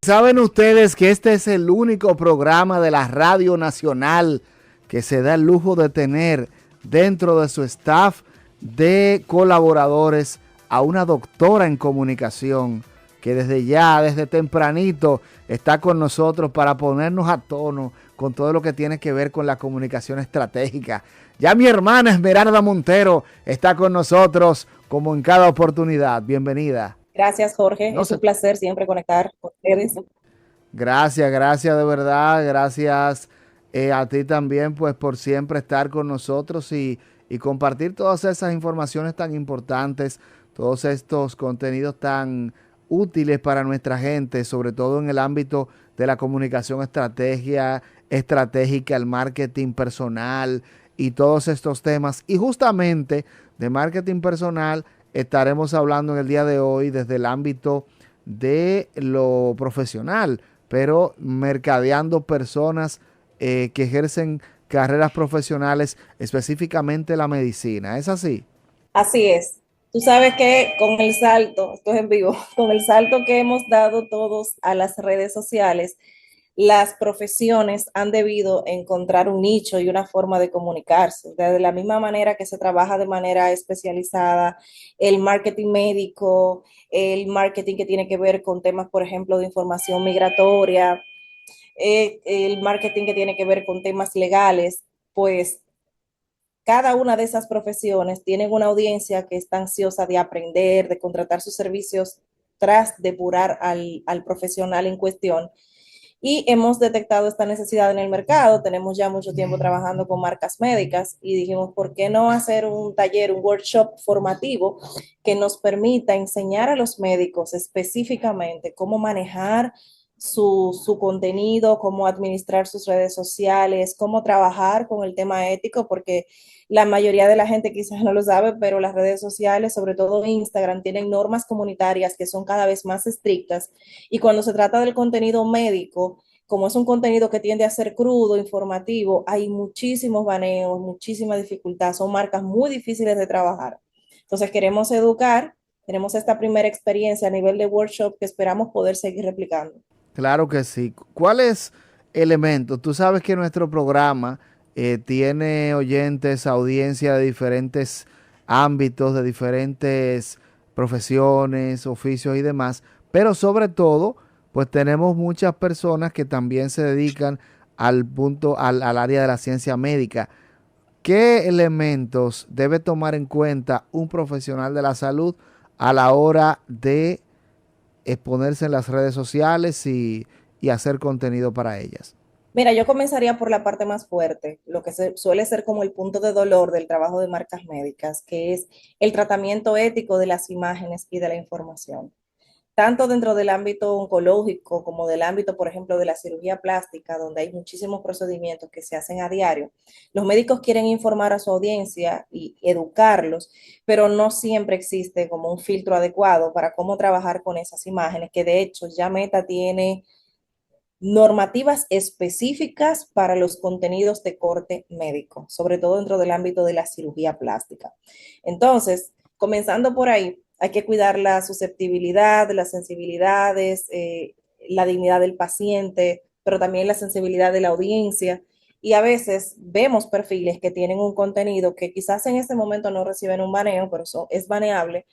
¿saben ustedes que este es el único programa de la Radio Nacional que se da el lujo de tener dentro de su staff de colaboradores a una doctora en comunicación que desde tempranito está con nosotros para ponernos a tono con todo lo que tiene que ver con la comunicación estratégica? Ya mi hermana Esmeralda Montero está con nosotros como en cada oportunidad. Bienvenida. Gracias, Jorge. No Es un sé. placer siempre conectar con ustedes. Gracias de verdad. Gracias a ti también, pues, por siempre estar con nosotros y compartir todas esas informaciones tan importantes, todos estos contenidos tan útiles para nuestra gente, sobre todo en el ámbito de la comunicación estratégica, el marketing personal y todos estos temas. Y justamente de marketing personal estaremos hablando en el día de hoy desde el ámbito de lo profesional, pero mercadeando personas que ejercen carreras profesionales, específicamente la medicina. ¿Es así? Así es. Tú sabes que con el salto, esto es en vivo, con el salto que hemos dado todos a las redes sociales, las profesiones han debido encontrar un nicho y una forma de comunicarse. De la misma manera que se trabaja de manera especializada, el marketing médico, el marketing que tiene que ver con temas, por ejemplo, de información migratoria, el marketing que tiene que ver con temas legales, pues cada una de esas profesiones tienen una audiencia que está ansiosa de aprender, de contratar sus servicios tras depurar al profesional en cuestión. Y hemos detectado esta necesidad en el mercado. Tenemos ya mucho tiempo trabajando con marcas médicas y dijimos, ¿por qué no hacer un taller, un workshop formativo que nos permita enseñar a los médicos específicamente cómo manejar su contenido, cómo administrar sus redes sociales, cómo trabajar con el tema ético? Porque la mayoría de la gente quizás no lo sabe, pero las redes sociales, sobre todo Instagram, tienen normas comunitarias que son cada vez más estrictas. Y cuando se trata del contenido médico, como es un contenido que tiende a ser crudo, informativo, hay muchísimos baneos, muchísima dificultad, son marcas muy difíciles de trabajar. Entonces queremos educar, tenemos esta primera experiencia a nivel de workshop que esperamos poder seguir replicando. Claro que sí. ¿Cuáles elementos? Tú sabes que nuestro programa tiene oyentes, audiencia de diferentes ámbitos, de diferentes profesiones, oficios y demás, pero sobre todo, pues tenemos muchas personas que también se dedican al área de la ciencia médica. ¿Qué elementos debe tomar en cuenta un profesional de la salud a la hora de exponerse en las redes sociales y hacer contenido para ellas? Mira, yo comenzaría por la parte más fuerte, lo que suele ser como el punto de dolor del trabajo de marcas médicas, que es el tratamiento ético de las imágenes y de la información. Tanto dentro del ámbito oncológico como del ámbito, por ejemplo, de la cirugía plástica, donde hay muchísimos procedimientos que se hacen a diario. Los médicos quieren informar a su audiencia y educarlos, pero no siempre existe como un filtro adecuado para cómo trabajar con esas imágenes, que de hecho ya Meta tiene normativas específicas para los contenidos de corte médico, sobre todo dentro del ámbito de la cirugía plástica. Entonces, comenzando por ahí, hay que cuidar la susceptibilidad, las sensibilidades, la dignidad del paciente, pero también la sensibilidad de la audiencia. Y a veces vemos perfiles que tienen un contenido que quizás en este momento no reciben un baneo, pero es baneable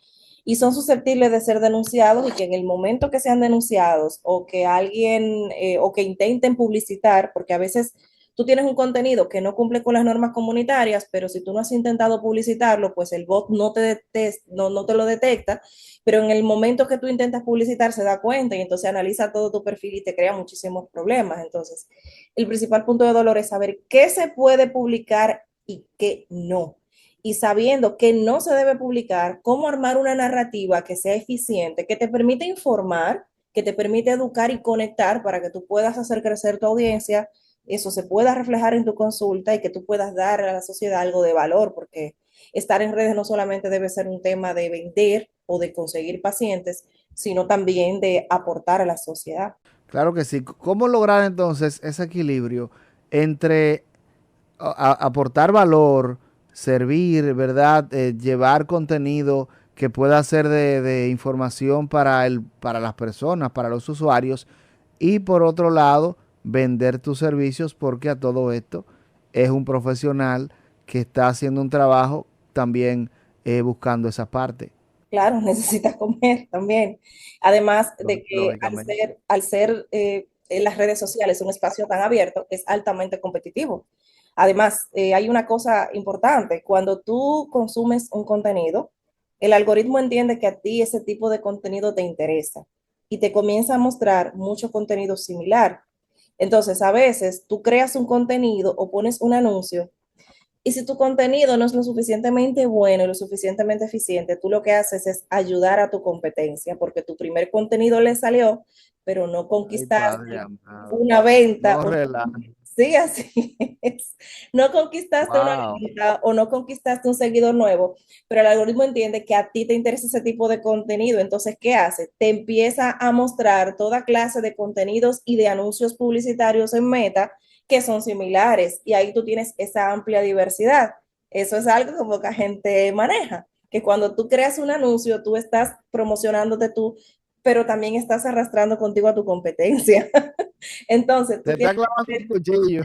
y son susceptibles de ser denunciados y que en el momento que sean denunciados o que alguien o que intenten publicitar, porque a veces tú tienes un contenido que no cumple con las normas comunitarias, pero si tú no has intentado publicitarlo, pues el bot no te lo detecta, pero en el momento que tú intentas publicitar se da cuenta y entonces analiza todo tu perfil y te crea muchísimos problemas. Entonces, el principal punto de dolor es saber qué se puede publicar y qué no, y sabiendo que no se debe publicar, cómo armar una narrativa que sea eficiente, que te permite informar, que te permite educar y conectar para que tú puedas hacer crecer tu audiencia, eso se pueda reflejar en tu consulta y que tú puedas dar a la sociedad algo de valor, porque estar en redes no solamente debe ser un tema de vender o de conseguir pacientes, sino también de aportar a la sociedad. Claro que sí. ¿Cómo lograr entonces ese equilibrio entre aportar valor, servir, ¿verdad? Llevar contenido que pueda ser de información para las personas, para los usuarios, y por otro lado, vender tus servicios porque a todo esto es un profesional que está haciendo un trabajo también buscando esa parte, Claro, necesitas comer también. Además de que lógicamente. al ser en las redes sociales un espacio tan abierto, es altamente competitivo. Además, hay una cosa importante, cuando tú consumes un contenido, el algoritmo entiende que a ti ese tipo de contenido te interesa y te comienza a mostrar mucho contenido similar. Entonces, a veces tú creas un contenido o pones un anuncio y si tu contenido no es lo suficientemente bueno y lo suficientemente eficiente, tú lo que haces es ayudar a tu competencia, porque tu primer contenido le salió, pero no Ay, padre conquistaste amado. una venta. No relajes. Sí, así es. No conquistaste una Wow. venta o no conquistaste un seguidor nuevo, pero el algoritmo entiende que a ti te interesa ese tipo de contenido. Entonces, ¿qué hace? Te empieza a mostrar toda clase de contenidos y de anuncios publicitarios en Meta que son similares y ahí tú tienes esa amplia diversidad. Eso es algo que poca gente maneja, que cuando tú creas un anuncio, tú estás promocionándote tú, pero también estás arrastrando contigo a tu competencia. Entonces, Te está clavando un cuchillo.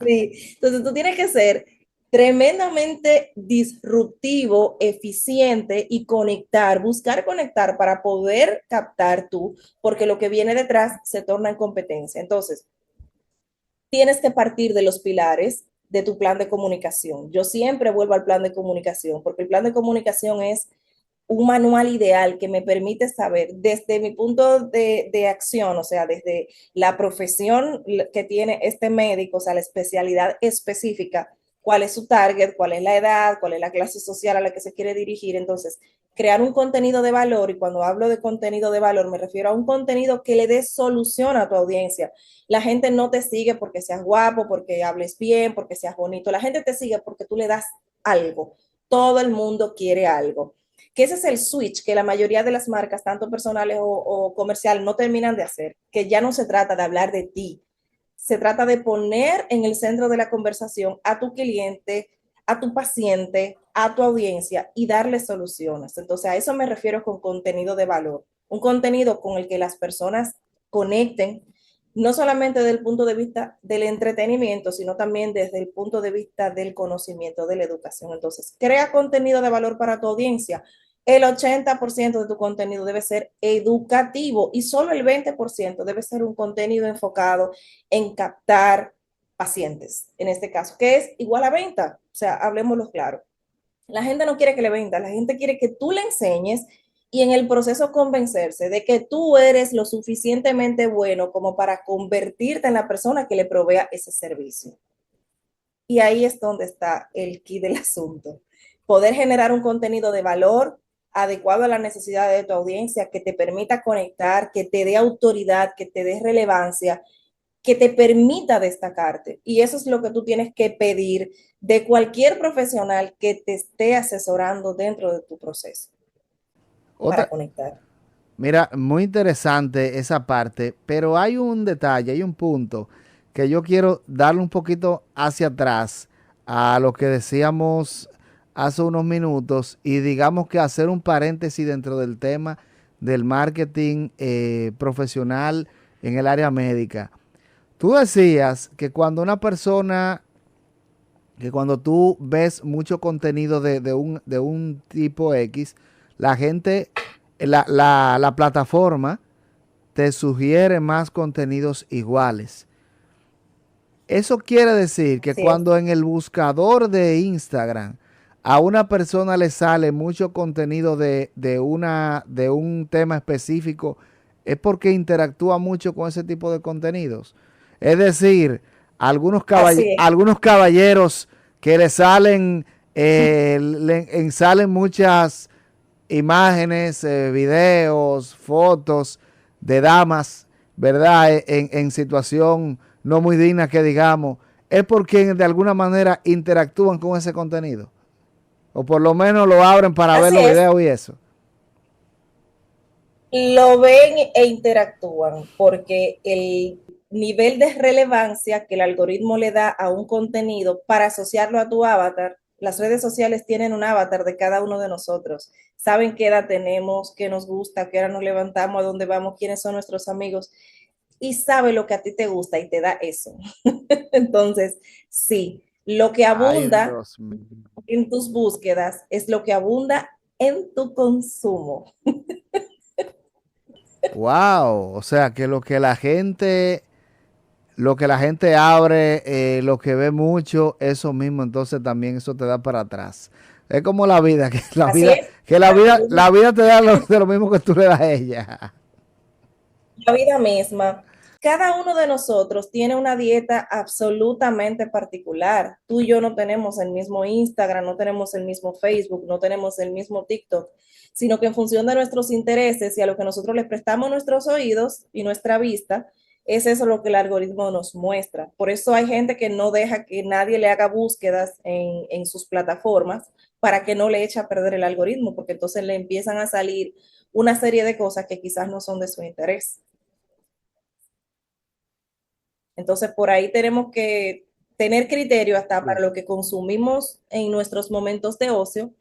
sí, entonces tú tienes que ser tremendamente disruptivo, eficiente y conectar, buscar conectar para poder captar tú, porque lo que viene detrás se torna en competencia. Entonces, tienes que partir de los pilares de tu plan de comunicación. Yo siempre vuelvo al plan de comunicación, porque el plan de comunicación es un manual ideal que me permite saber desde mi punto de acción, o sea, desde la profesión que tiene este médico, o sea, la especialidad específica, cuál es su target, cuál es la edad, cuál es la clase social a la que se quiere dirigir. Entonces, crear un contenido de valor, y cuando hablo de contenido de valor me refiero a un contenido que le dé solución a tu audiencia. La gente no te sigue porque seas guapo, porque hables bien, porque seas bonito. La gente te sigue porque tú le das algo. Todo el mundo quiere algo. Que ese es el switch que la mayoría de las marcas, tanto personales o comerciales, no terminan de hacer. Que ya no se trata de hablar de ti. Se trata de poner en el centro de la conversación a tu cliente, a tu paciente, a tu audiencia y darle soluciones. Entonces, a eso me refiero con contenido de valor. Un contenido con el que las personas conecten, no solamente desde el punto de vista del entretenimiento, sino también desde el punto de vista del conocimiento, de la educación. Entonces, crea contenido de valor para tu audiencia. El 80% de tu contenido debe ser educativo y solo el 20% debe ser un contenido enfocado en captar pacientes, en este caso, que es igual a venta. O sea, hablemoslo claro. La gente no quiere que le vendas, la gente quiere que tú le enseñes y en el proceso convencerse de que tú eres lo suficientemente bueno como para convertirte en la persona que le provea ese servicio. Y ahí es donde está el key del asunto. Poder generar un contenido de valor adecuado a las necesidades de tu audiencia, que te permita conectar, que te dé autoridad, que te dé relevancia, que te permita destacarte. Y eso es lo que tú tienes que pedir de cualquier profesional que te esté asesorando dentro de tu proceso para Otra, conectar. mira, muy interesante esa parte, pero hay un detalle, hay un punto que yo quiero darle un poquito hacia atrás a lo que decíamos hace unos minutos y digamos que hacer un paréntesis dentro del tema del marketing profesional en el área médica. Tú decías que cuando una persona, que cuando tú ves mucho contenido de un tipo X, la gente, la plataforma te sugiere más contenidos iguales. Eso quiere decir que Así es. cuando en el buscador de Instagram a una persona le sale mucho contenido de un tema específico, es porque interactúa mucho con ese tipo de contenidos. Es decir, Así es. algunos caballeros que le salen, salen muchas imágenes, videos, fotos de damas, ¿verdad? En situación no muy digna que digamos, es porque de alguna manera interactúan con ese contenido. O por lo menos lo abren para ver Así los es. videos y eso. Lo ven e interactúan porque el nivel de relevancia que el algoritmo le da a un contenido para asociarlo a tu avatar, las redes sociales tienen un avatar de cada uno de nosotros. Saben qué edad tenemos, qué nos gusta, qué hora nos levantamos, a dónde vamos, quiénes son nuestros amigos. y sabe lo que a ti te gusta y te da eso. Entonces, sí, lo que Ay, abunda Dios mío. en tus búsquedas es lo que abunda en tu consumo. Wow, o sea que lo que la gente abre, lo que ve mucho, eso mismo, entonces también eso te da para atrás. Es como la vida, Así es, la vida te da de lo mismo que tú le das a ella. la vida misma. Cada uno de nosotros tiene una dieta absolutamente particular. Tú y yo no tenemos el mismo Instagram, no tenemos el mismo Facebook, no tenemos el mismo TikTok, sino que en función de nuestros intereses y a lo que nosotros le prestamos nuestros oídos y nuestra vista, es eso lo que el algoritmo nos muestra. Por eso hay gente que no deja que nadie le haga búsquedas en sus plataformas para que no le eche a perder el algoritmo, porque entonces le empiezan a salir una serie de cosas que quizás no son de su interés. Entonces, por ahí tenemos que tener criterio hasta para Sí. lo que consumimos en nuestros momentos de ocio,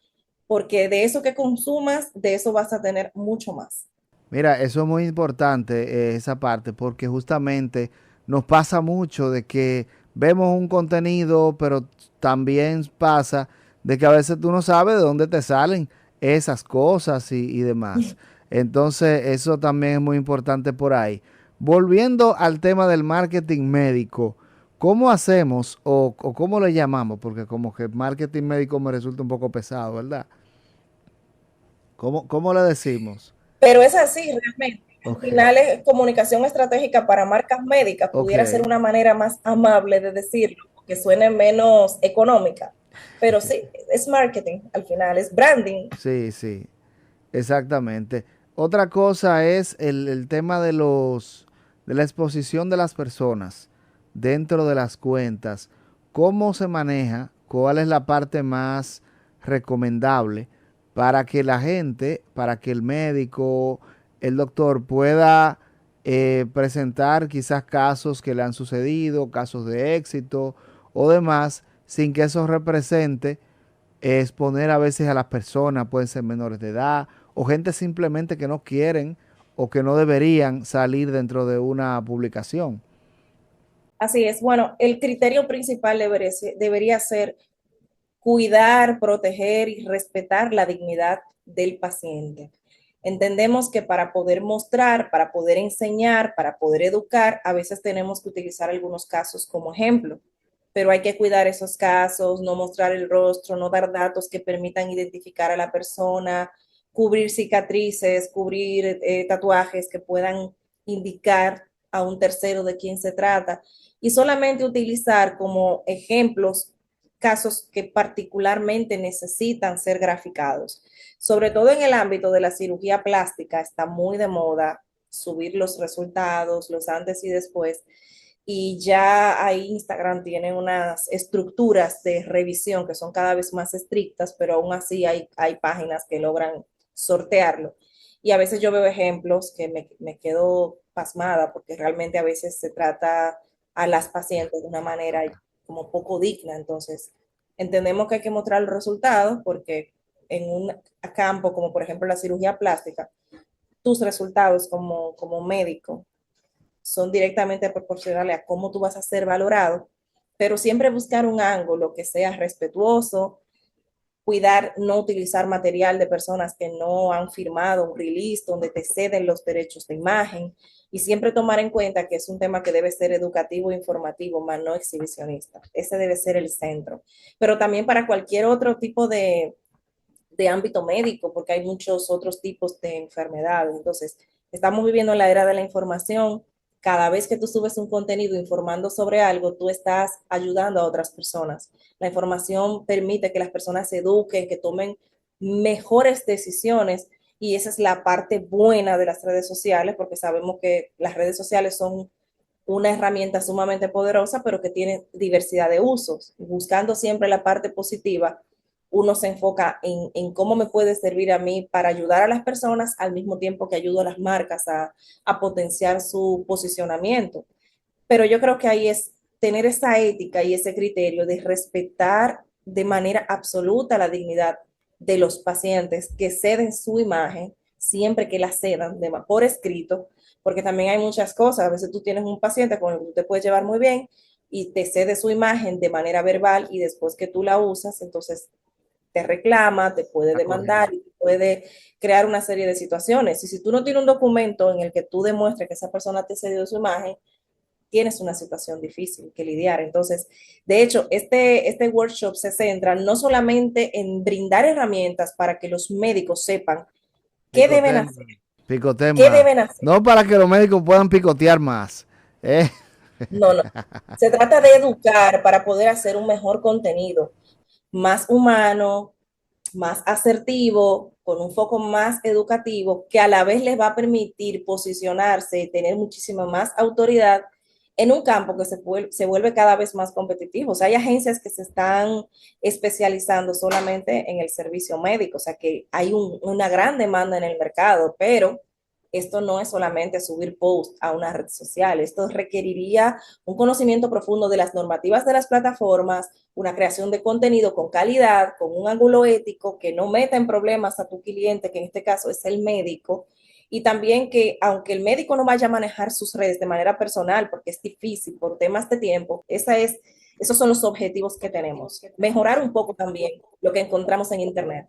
porque de eso que consumas, de eso vas a tener mucho más. Mira, eso es muy importante, esa parte, porque justamente nos pasa mucho de que vemos un contenido, pero también pasa de que a veces tú no sabes de dónde te salen esas cosas y demás. Entonces, eso también es muy importante por ahí. Volviendo al tema del marketing médico, ¿cómo hacemos o cómo le llamamos? Porque como que marketing médico me resulta un poco pesado, ¿verdad? ¿Cómo le decimos? Pero es así, realmente. Al Ok, final, es comunicación estratégica para marcas médicas ok. pudiera ser una manera más amable de decirlo, que suene menos económica. Pero sí, es marketing al final, es branding. Sí, sí, exactamente. Otra cosa es el tema de la exposición de las personas dentro de las cuentas. ¿Cómo se maneja? ¿Cuál es la parte más recomendable para que la gente, para que el médico, el doctor pueda presentar quizás casos que le han sucedido, casos de éxito o demás, sin que eso represente exponer a veces a las personas, pueden ser menores de edad o gente simplemente que no quieren o que no deberían salir dentro de una publicación? Así es. Bueno, el criterio principal debería ser cuidar, proteger y respetar la dignidad del paciente. Entendemos que para poder mostrar, para poder enseñar, para poder educar, a veces tenemos que utilizar algunos casos como ejemplo, pero hay que cuidar esos casos, no mostrar el rostro, no dar datos que permitan identificar a la persona, cubrir cicatrices, cubrir tatuajes que puedan indicar a un tercero de quién se trata y solamente utilizar como ejemplos casos que particularmente necesitan ser graficados. Sobre todo en el ámbito de la cirugía plástica, está muy de moda subir los resultados, los antes y después, y ya ahí Instagram tiene unas estructuras de revisión que son cada vez más estrictas, pero aún así hay páginas que logran sortearlo. Y a veces yo veo ejemplos que me quedo pasmada porque realmente a veces se trata a las pacientes de una manera como poco digna. Entonces, entendemos que hay que mostrar los resultados porque en un campo como por ejemplo la cirugía plástica, tus resultados como médico son directamente proporcionales a cómo tú vas a ser valorado, pero siempre buscar un ángulo que sea respetuoso, cuidar no utilizar material de personas que no han firmado un release donde te ceden los derechos de imagen y siempre tomar en cuenta que es un tema que debe ser educativo e informativo, más no exhibicionista. Ese debe ser el centro. Pero también para cualquier otro tipo de ámbito médico, porque hay muchos otros tipos de enfermedades. Entonces, estamos viviendo en la era de la información. Cada vez que tú subes un contenido informando sobre algo, tú estás ayudando a otras personas. La información permite que las personas se eduquen, que tomen mejores decisiones y esa es la parte buena de las redes sociales, porque sabemos que las redes sociales son una herramienta sumamente poderosa, pero que tiene diversidad de usos. Buscando siempre la parte positiva, uno se enfoca en cómo me puede servir a mí para ayudar a las personas al mismo tiempo que ayudo a las marcas a potenciar su posicionamiento. Pero yo creo que ahí es tener esa ética y ese criterio de respetar de manera absoluta la dignidad de los pacientes que ceden su imagen siempre que la cedan por escrito, porque también hay muchas cosas. A veces tú tienes un paciente con el que tú te puedes llevar muy bien y te cede su imagen de manera verbal y después que tú la usas, entonces te reclama, te puede Está correcto. demandar y puede crear una serie de situaciones. Y si tú no tienes un documento en el que tú demuestres que esa persona te cedió su imagen, tienes una situación difícil que lidiar. Entonces, de hecho, este workshop se centra no solamente en brindar herramientas para que los médicos sepan qué deben Picoteen, hacer, picoteen qué más. deben hacer. No para que los médicos puedan picotear más. ¿Eh? No, no. Se trata de educar para poder hacer un mejor contenido, más humano, más asertivo, con un foco más educativo, que a la vez les va a permitir posicionarse y tener muchísima más autoridad en un campo que se vuelve cada vez más competitivo. O sea, hay agencias que se están especializando solamente en el servicio médico, o sea que hay una gran demanda en el mercado, pero esto no es solamente subir post a una red social, esto requeriría un conocimiento profundo de las normativas de las plataformas, una creación de contenido con calidad, con un ángulo ético que no meta en problemas a tu cliente, que en este caso es el médico, y también que aunque el médico no vaya a manejar sus redes de manera personal, porque es difícil por temas de tiempo, esos son los objetivos que tenemos. Mejorar un poco también lo que encontramos en Internet.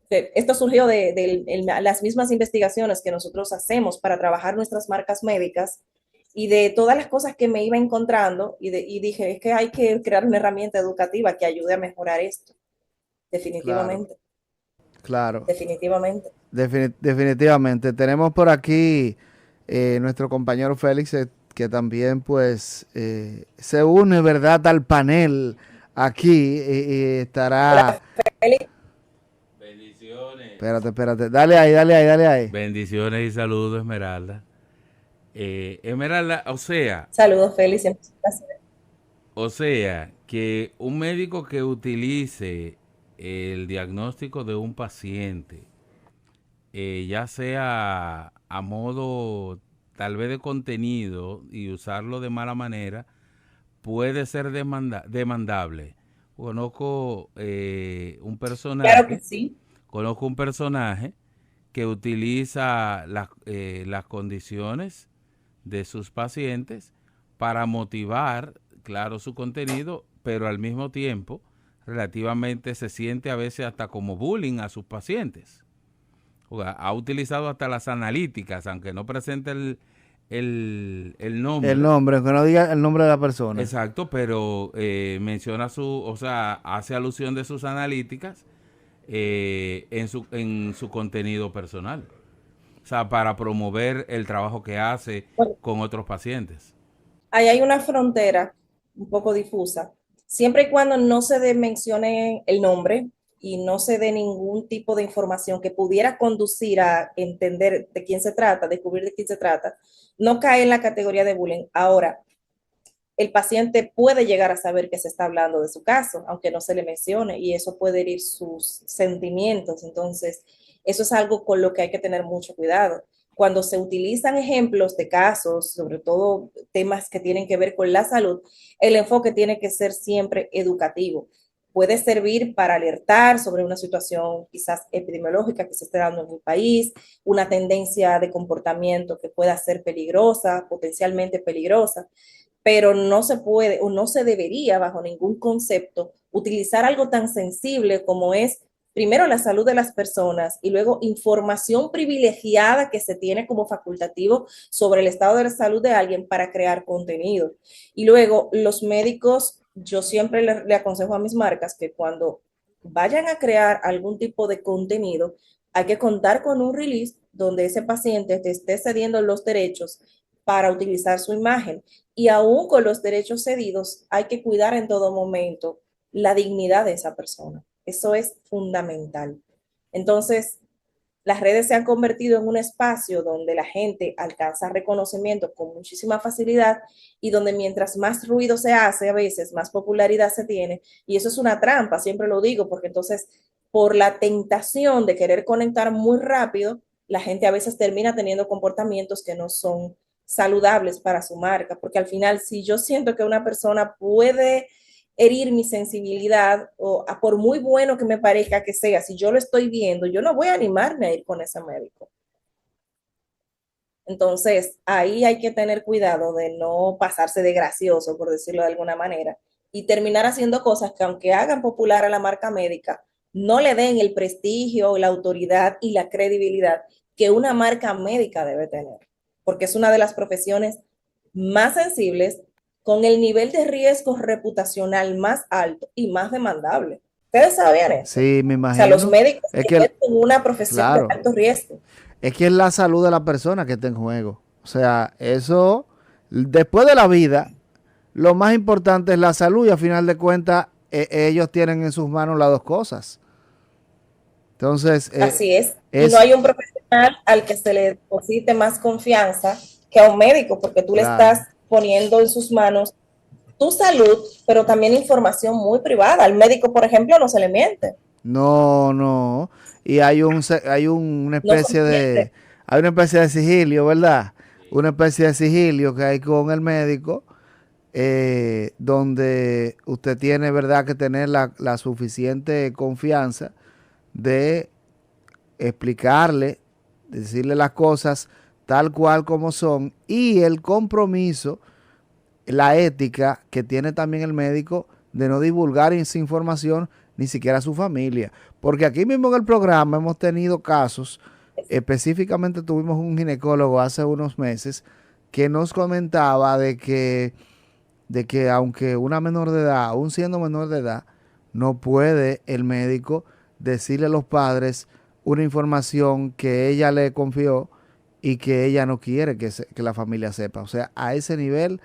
Esto surgió de las mismas investigaciones que nosotros hacemos para trabajar nuestras marcas médicas y de todas las cosas que me iba encontrando y dije, es que hay que crear una herramienta educativa que ayude a mejorar esto. Claro, Definitivamente, claro. definitivamente. Definitivamente. Tenemos por aquí nuestro compañero Félix, que también pues se une, ¿verdad?, al panel aquí y estará... Hola, Félix. Bendiciones. Espérate. Dale ahí, dale ahí, dale ahí. Bendiciones y saludos, Esmeralda. Esmeralda, Saludos, Félix. o sea, que un médico que utilice el diagnóstico de un paciente, ya sea a modo tal vez de contenido y usarlo de mala manera, puede ser demandable. Conozco un Claro que personaje, sí. conozco un personaje que utiliza las condiciones de sus pacientes para motivar, claro, su contenido, pero al mismo tiempo relativamente se siente a veces hasta como bullying a sus pacientes. O sea, ha utilizado hasta las analíticas, aunque no presente el El nombre. nombre, aunque no diga el nombre de la persona. Exacto, pero menciona o sea, hace alusión de sus analíticas en su contenido personal. O sea, para promover el trabajo que hace Bueno, con otros pacientes. ahí hay una frontera un poco difusa. Siempre y cuando no se mencione el nombre y no se dé ningún tipo de información que pudiera conducir a entender de quién se trata, descubrir de quién se trata, no cae en la categoría de bullying. Ahora, el paciente puede llegar a saber que se está hablando de su caso, aunque no se le mencione, y eso puede herir sus sentimientos. Entonces, eso es algo con lo que hay que tener mucho cuidado. Cuando se utilizan ejemplos de casos, sobre todo temas que tienen que ver con la salud, el enfoque tiene que ser siempre educativo. Puede servir para alertar sobre una situación quizás epidemiológica que se esté dando en el país, una tendencia de comportamiento que pueda ser peligrosa, potencialmente peligrosa, pero no se puede o no se debería bajo ningún concepto utilizar algo tan sensible como es primero la salud de las personas y luego información privilegiada que se tiene como facultativo sobre el estado de la salud de alguien para crear contenido. Y luego los médicos, yo siempre le aconsejo a mis marcas que cuando vayan a crear algún tipo de contenido, hay que contar con un release donde ese paciente te esté cediendo los derechos para utilizar su imagen. Y aún con los derechos cedidos, hay que cuidar en todo momento la dignidad de esa persona. Eso es fundamental. Entonces, las redes se han convertido en un espacio donde la gente alcanza reconocimiento con muchísima facilidad y donde mientras más ruido se hace, a veces más popularidad se tiene. Y eso es una trampa, siempre lo digo, porque entonces por la tentación de querer conectar muy rápido, la gente a veces termina teniendo comportamientos que no son saludables para su marca, porque al final si yo siento que una persona puede herir mi sensibilidad o a por muy bueno que me parezca que sea, si yo lo estoy viendo, yo no voy a animarme a ir con ese médico. Entonces, ahí hay que tener cuidado de no pasarse de gracioso, por decirlo de alguna manera, y terminar haciendo cosas que aunque hagan popular a la marca médica, no le den el prestigio, la autoridad y la credibilidad que una marca médica debe tener, porque es una de las profesiones más sensibles con el nivel de riesgo reputacional más alto y más demandable. ¿Ustedes sabían eso? Sí, me O sea, los imagino. médicos Es se que, en una profesión de claro, alto riesgo. es que es la salud de la persona que está en juego. O sea, eso, después de la vida, lo más importante es la salud y a final de cuentas ellos tienen en sus manos las dos cosas. Entonces, Así es. Y no es hay un profesional al que se le deposite más confianza que a un médico, porque tú le claro. estás poniendo en sus manos tu salud, pero también información muy privada. Al médico, por ejemplo, no se le miente, No, no. Y hay no se le miente. hay una especie de sigilio, ¿verdad? Una especie de sigilio que hay con el médico, donde usted tiene, ¿verdad?, que tener la suficiente confianza de explicarle, decirle las cosas tal cual como son y el compromiso, la ética que tiene también el médico de no divulgar esa información ni siquiera a su familia. Porque aquí mismo en el programa hemos tenido casos, específicamente tuvimos un ginecólogo hace unos meses que nos comentaba de que aunque una menor de edad, aún siendo menor de edad, no puede el médico decirle a los padres una información que ella le confió y que ella no quiere que la familia sepa. O sea, a ese nivel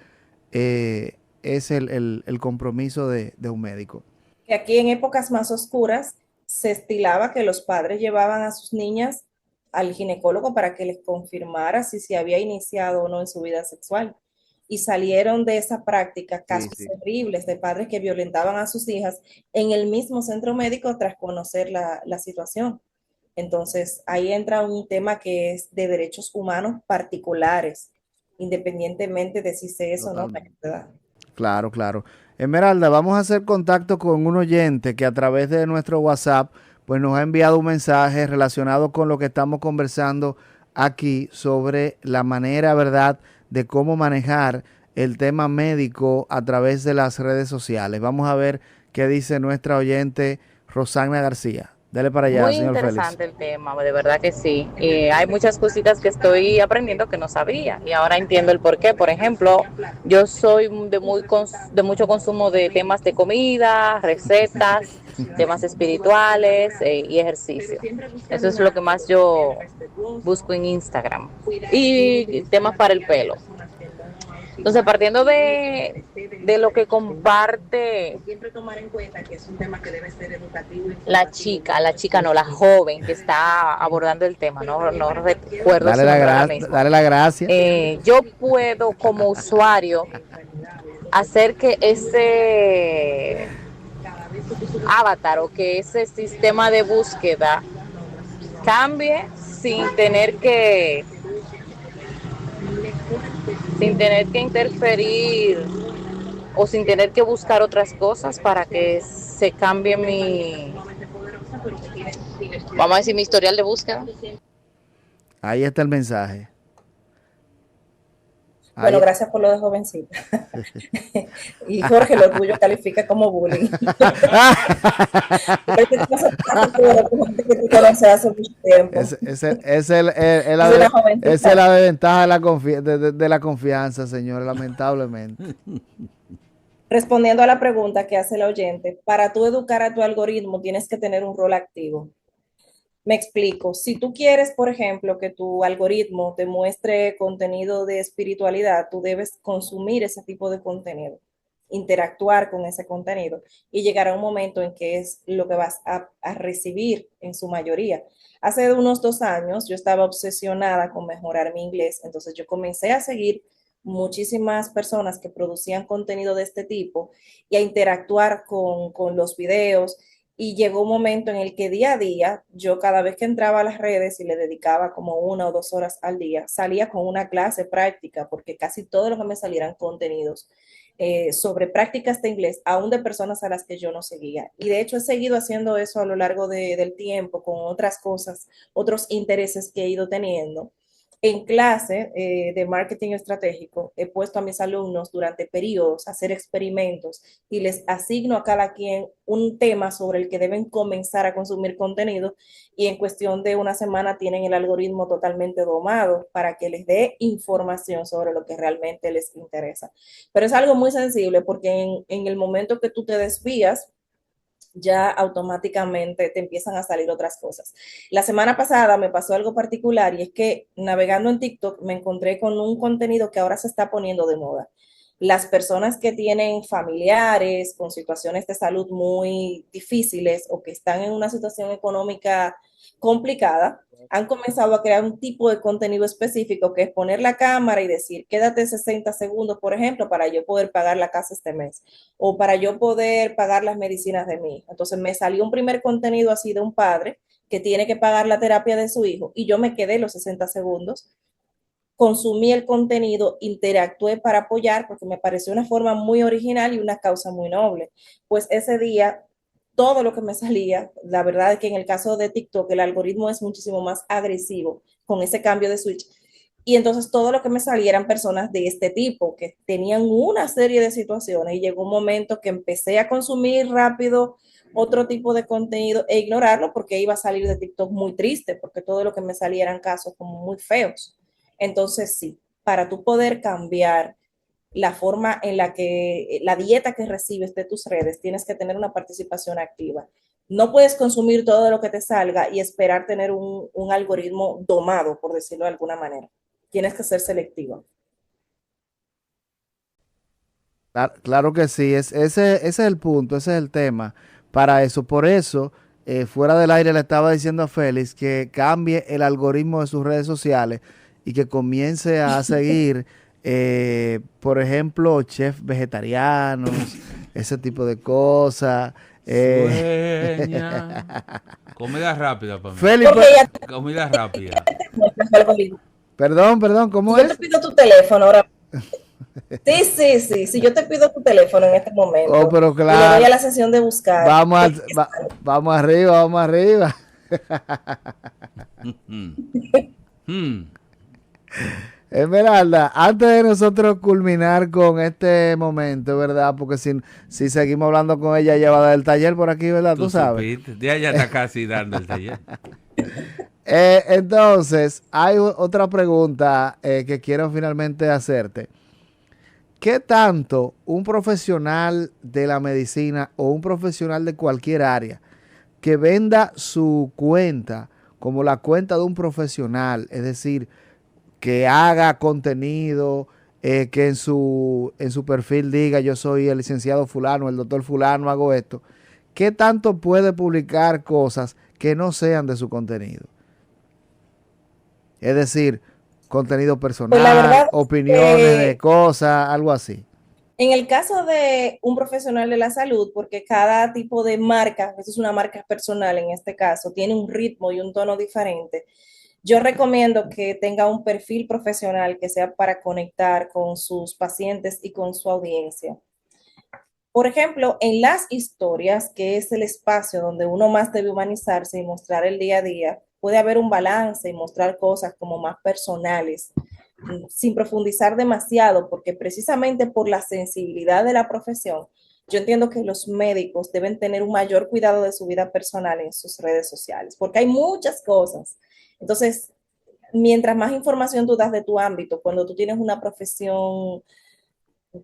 es el compromiso de un médico. Que aquí en épocas más oscuras se estilaba que los padres llevaban a sus niñas al ginecólogo para que les confirmara si se había iniciado o no en su vida sexual. Y salieron de esa práctica Sí, casos sí. horribles de padres que violentaban a sus hijas en el mismo centro médico tras conocer la situación. Entonces, ahí entra un tema que es de derechos humanos particulares, independientemente de si se es o no mayor de Totalmente. edad. Claro, claro. Esmeralda, vamos a hacer contacto con un oyente que a través de nuestro WhatsApp pues nos ha enviado un mensaje relacionado con lo que estamos conversando aquí sobre la manera, ¿verdad?, de cómo manejar el tema médico a través de las redes sociales. Vamos a ver qué dice nuestra oyente Rosana García. Dele para allá, Muy señor Félix. interesante el tema, de verdad que sí. Hay muchas cositas que estoy aprendiendo que no sabía y ahora entiendo el por qué. Por ejemplo, yo soy de mucho consumo de temas de comida, recetas, temas espirituales y ejercicio. Eso es lo que más yo busco en Instagram. Y temas para el pelo. Entonces, partiendo de lo que comparte la chica no, la joven que está abordando el tema, no recuerdo su nombre ahora mismo. Dale la gracia. Yo puedo como usuario hacer que ese avatar o que ese sistema de búsqueda cambie sin tener que interferir o sin tener que buscar otras cosas para que se cambie vamos a decir, mi historial de búsqueda. Ahí está el mensaje. Bueno, Ahí. gracias por lo de jovencita. Y Jorge, lo tuyo califica como bullying. Porque tú has hablado con gente que tú conoces hace mucho tiempo. La Es una esa es jovencita. la desventaja de la confianza, señor, lamentablemente. Respondiendo a la pregunta que hace el oyente, para tú educar a tu algoritmo tienes que tener un rol activo. Me explico. Si tú quieres, por ejemplo, que tu algoritmo te muestre contenido de espiritualidad, tú debes consumir ese tipo de contenido, interactuar con ese contenido y llegará un momento en que es lo que vas a recibir en su mayoría. Hace unos 2 años yo estaba obsesionada con mejorar mi inglés, entonces yo comencé a seguir muchísimas personas que producían contenido de este tipo y a interactuar con los videos y llegó un momento en el que día a día, yo cada vez que entraba a las redes y le dedicaba como 1 o 2 horas al día, salía con una clase práctica, porque casi todo lo que me salieran contenidos sobre prácticas de inglés, aún de personas a las que yo no seguía. Y de hecho he seguido haciendo eso a lo largo del tiempo, con otras cosas, otros intereses que he ido teniendo. En clase de marketing estratégico, he puesto a mis alumnos durante periodos a hacer experimentos y les asigno a cada quien un tema sobre el que deben comenzar a consumir contenido y en cuestión de una semana tienen el algoritmo totalmente domado para que les dé información sobre lo que realmente les interesa. Pero es algo muy sensible porque en el momento que tú te desvías, ya automáticamente te empiezan a salir otras cosas. La semana pasada me pasó algo particular y es que navegando en TikTok me encontré con un contenido que ahora se está poniendo de moda. Las personas que tienen familiares con situaciones de salud muy difíciles o que están en una situación económica complicada, han comenzado a crear un tipo de contenido específico que es poner la cámara y decir, quédate 60 segundos, por ejemplo, para yo poder pagar la casa este mes o para yo poder pagar las medicinas de mi hijo. Entonces me salió un primer contenido así de un padre que tiene que pagar la terapia de su hijo y yo me quedé los 60 segundos, consumí el contenido, interactué para apoyar porque me pareció una forma muy original y una causa muy noble. Pues ese día todo lo que me salía, la verdad es que en el caso de TikTok el algoritmo es muchísimo más agresivo con ese cambio de switch. Y entonces todo lo que me salía eran personas de este tipo, que tenían una serie de situaciones y llegó un momento que empecé a consumir rápido otro tipo de contenido e ignorarlo porque iba a salir de TikTok muy triste, porque todo lo que me salía eran casos como muy feos. Entonces sí, para tú poder cambiar la forma en la que la dieta que recibes de tus redes, tienes que tener una participación activa. No puedes consumir todo lo que te salga y esperar tener un algoritmo domado, por decirlo de alguna manera. Tienes que ser selectivo. Claro que sí, ese es el punto, ese es el tema. Para eso, por eso, fuera del aire le estaba diciendo a Félix que cambie el algoritmo de sus redes sociales y que comience a seguir, por ejemplo, chefs vegetarianos, ese tipo de cosas. Sueña. Comida rápida para mí. Félix, Porque ya Comida rápida. perdón, ¿cómo yo te es? pido tu teléfono ahora. Sí, sí, sí, sí, yo te pido tu teléfono en este Oh, momento pero y le doy a claro, la sesión de buscar. vamos, vamos arriba, vamos arriba. Mm. Mm. Esmeralda, antes de nosotros culminar con este momento, ¿verdad? Porque si seguimos hablando con ella, ella va a dar el taller por aquí, ¿verdad? Tú Tú sabes. supiste. Ya está casi dando el taller. Entonces, hay otra pregunta que quiero finalmente hacerte. ¿Qué tanto un profesional de la medicina o un profesional de cualquier área que venda su cuenta como la cuenta de un profesional, es decir, que haga contenido, que en su perfil diga yo soy el licenciado fulano, el doctor fulano, hago esto, ¿qué tanto puede publicar cosas que no sean de su contenido? Es decir, contenido Pues la personal, verdad es opiniones de que cosas, algo así. en el caso de un profesional de la salud, porque cada tipo de marca, eso es una marca personal en este caso, tiene un ritmo y un tono diferente. Yo recomiendo que tenga un perfil profesional que sea para conectar con sus pacientes y con su audiencia. Por ejemplo, en las historias, que es el espacio donde uno más debe humanizarse y mostrar el día a día, puede haber un balance y mostrar cosas como más personales, sin profundizar demasiado, porque precisamente por la sensibilidad de la profesión, yo entiendo que los médicos deben tener un mayor cuidado de su vida personal en sus redes sociales, porque hay muchas cosas. Entonces, mientras más información tú das de tu ámbito, cuando tú tienes una profesión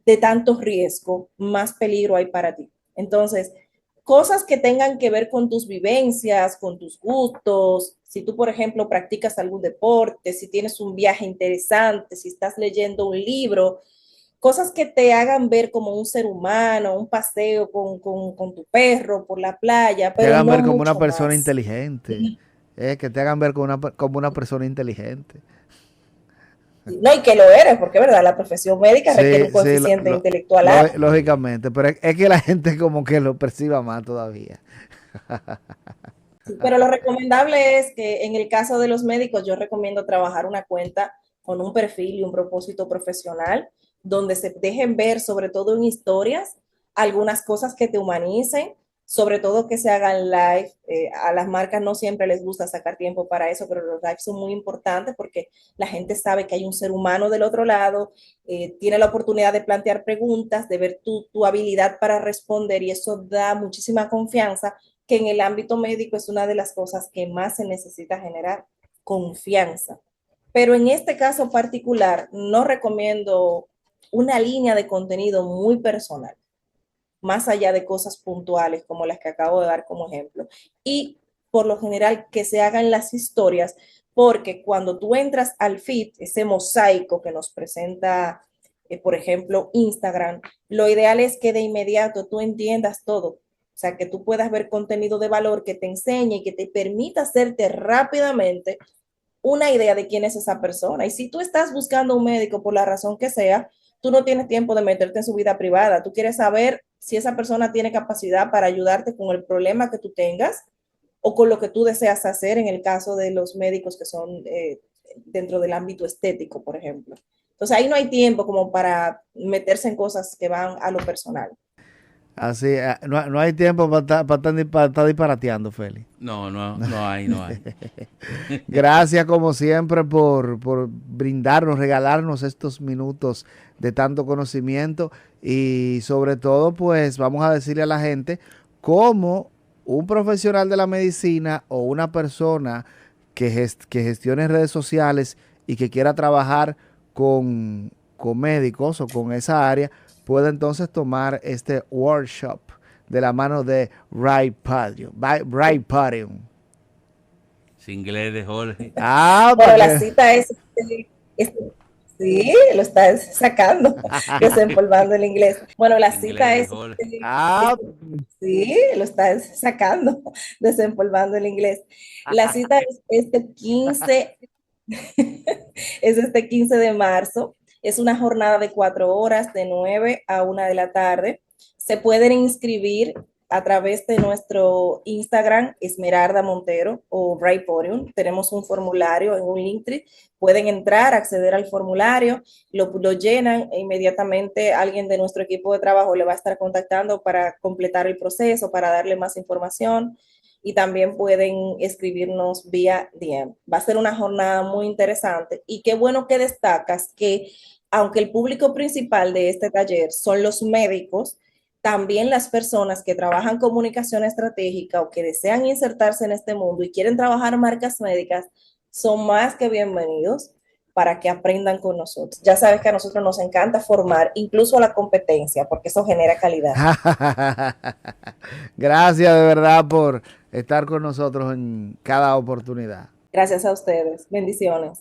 de tanto riesgo, más peligro hay para ti. Entonces, cosas que tengan que ver con tus vivencias, con tus gustos, si tú, por ejemplo, practicas algún deporte, si tienes un viaje interesante, si estás leyendo un libro, cosas que te hagan ver como un ser humano, un paseo con tu perro por la playa, Te pero hagan no ver como una mucho persona más. inteligente. Que te hagan ver como una persona inteligente. No, y que lo eres, porque, ¿verdad? La profesión médica requiere Sí, un sí, coeficiente intelectual alto. lógicamente, pero es que la gente como que lo perciba más todavía. Pero lo recomendable es que en el caso de los médicos, yo recomiendo trabajar una cuenta con un perfil y un propósito profesional, donde se dejen ver, sobre todo en historias, algunas cosas que te humanicen, sobre todo que se hagan live. A las marcas no siempre les gusta sacar tiempo para eso, pero los lives son muy importantes porque la gente sabe que hay un ser humano del otro lado, tiene la oportunidad de plantear preguntas, de ver tu habilidad para responder, y eso da muchísima confianza, que en el ámbito médico es una de las cosas que más se necesita generar, confianza. Pero en este caso particular, no recomiendo una línea de contenido muy personal, más allá de cosas puntuales como las que acabo de dar como ejemplo. Y por lo general que se hagan las historias, porque cuando tú entras al feed, ese mosaico que nos presenta, por ejemplo, Instagram, lo ideal es que de inmediato tú entiendas todo. O sea, que tú puedas ver contenido de valor que te enseñe y que te permita hacerte rápidamente una idea de quién es esa persona. Y si tú estás buscando un médico por la razón que sea, tú no tienes tiempo de meterte en su vida privada. Tú quieres saber si esa persona tiene capacidad para ayudarte con el problema que tú tengas o con lo que tú deseas hacer, en el caso de los médicos que son dentro del ámbito estético, por ejemplo. Entonces ahí no hay tiempo como para meterse en cosas que van a lo personal. Así, no hay tiempo para estar disparateando, Félix. No hay. Gracias como siempre por brindarnos, regalarnos estos minutos de tanto conocimiento, y sobre todo pues vamos a decirle a la gente cómo un profesional de la medicina o una persona que gestione redes sociales y que quiera trabajar con médicos o con esa área puede entonces tomar este workshop de la mano de Ray Podium. Inglés de Jorge. Bueno, la cita es, sí, lo está sacando, desempolvando el inglés. Bueno, la cita es, sí, lo está sacando, desempolvando el inglés. La cita es este 15, es este 15 de marzo. Es una jornada de 4 horas, de 9 a 1 de la tarde. Se pueden inscribir a través de nuestro Instagram, Esmeralda Montero o Ray Podium. Tenemos un formulario en un Linktree. Pueden entrar, acceder al formulario, lo llenan e inmediatamente alguien de nuestro equipo de trabajo le va a estar contactando para completar el proceso, para darle más información, y también pueden escribirnos vía DM. Va a ser una jornada muy interesante, y qué bueno que destacas que aunque el público principal de este taller son los médicos, también las personas que trabajan comunicación estratégica o que desean insertarse en este mundo y quieren trabajar marcas médicas son más que bienvenidos para que aprendan con nosotros. Ya sabes que a nosotros nos encanta formar, incluso a la competencia, porque eso genera calidad. Gracias de verdad por estar con nosotros en cada oportunidad. Gracias a ustedes. Bendiciones.